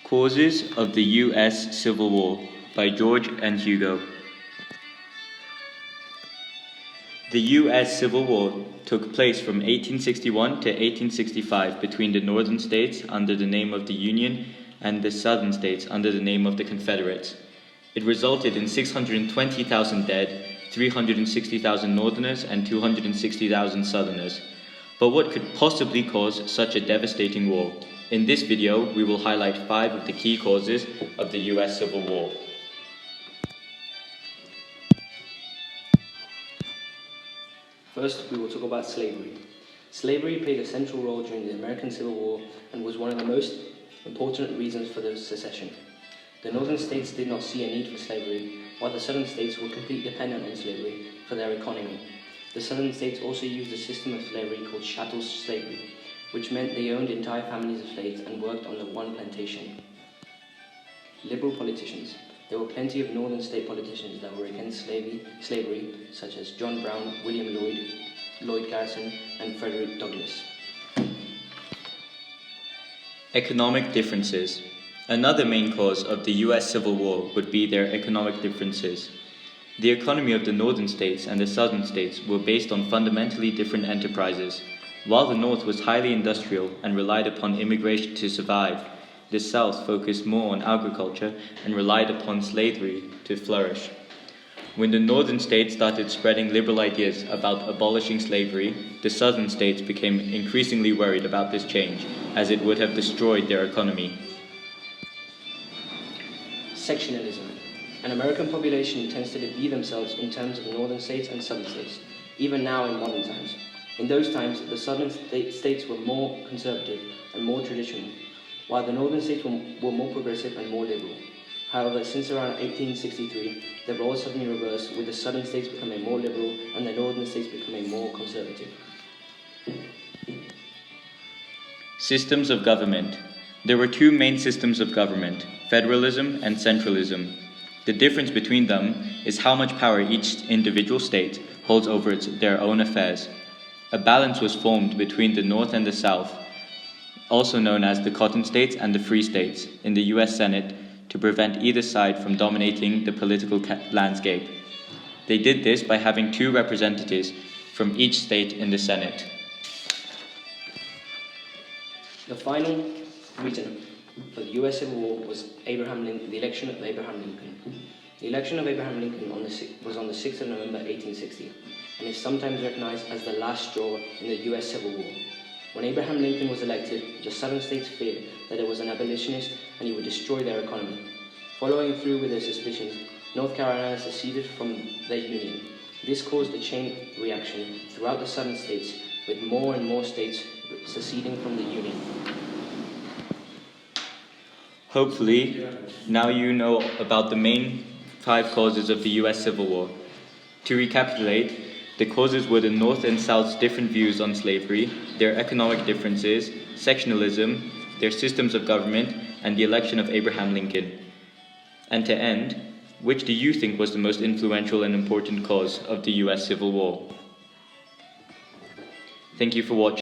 Causes of the U.S. Civil War by George and Hugo. The U.S. Civil War took place from 1861 to 1865 between the northern states under the name of the Union and the southern states under the name of the Confederates. It resulted in 620,000 dead, 360,000 northerners, and 260,000 southerners. But what could possibly cause such a devastating war? In this video, we will highlight 5 of the key causes of the U.S. Civil War. First, we will talk about slavery. Slavery played a central role during the American Civil War and was one of the most important reasons for the secession. The northern states did not see a need for slavery, while the southern states were completely dependent on slavery for their economy. The southern states also used a system of slavery called chattel slavery, which meant they owned entire families of slaves and worked on the one plantation. Liberal politicians. There were plenty of northern state politicians that were against slavery, such as John Brown, William Lloyd Garrison, and Frederick Douglass. Economic differences. Another main cause of the U.S. Civil War would be their economic differences. The economy of the northern states and the southern states were based on fundamentally different enterprises. While the North was highly industrial and relied upon immigration to survive, the South focused more on agriculture and relied upon slavery to flourish. When the northern states started spreading liberal ideas about abolishing slavery, the southern states became increasingly worried about this change, as it would have destroyed their economy. Sectionalism. An American population tends to divide themselves in terms of northern states and southern states, even now in modern times. In those times, the southern states were more conservative and more traditional, while the northern states were more progressive and more liberal. However, since around 1863, the roles suddenly reversed, with the southern states becoming more liberal and the northern states becoming more conservative. Systems of government. There were 2 main systems of government, federalism and centralism. The difference between them is how much power each individual state holds over their own affairs. A balance was formed between the North and the South, also known as the Cotton States and the Free States, in the U.S. Senate to prevent either side from dominating the political landscape. They did this by having 2 representatives from each state in the Senate. The final reason for the U.S. Civil War was the election of Abraham Lincoln. The election of Abraham Lincoln was on the 6th of November 1860, and is sometimes recognized as the last straw in the U.S. Civil War. When Abraham Lincoln was elected, the southern states feared that he was an abolitionist and he would destroy their economy. Following through with their suspicions, North Carolina seceded from their union. This caused a chain reaction throughout the southern states, with more and more states seceding from the union. Hopefully, now you know about the main 5 causes of the U.S. Civil War. To recapitulate, the causes were the North and South's different views on slavery, their economic differences, sectionalism, their systems of government, and the election of Abraham Lincoln. And to end, which do you think was the most influential and important cause of the U.S. Civil War? Thank you for watching.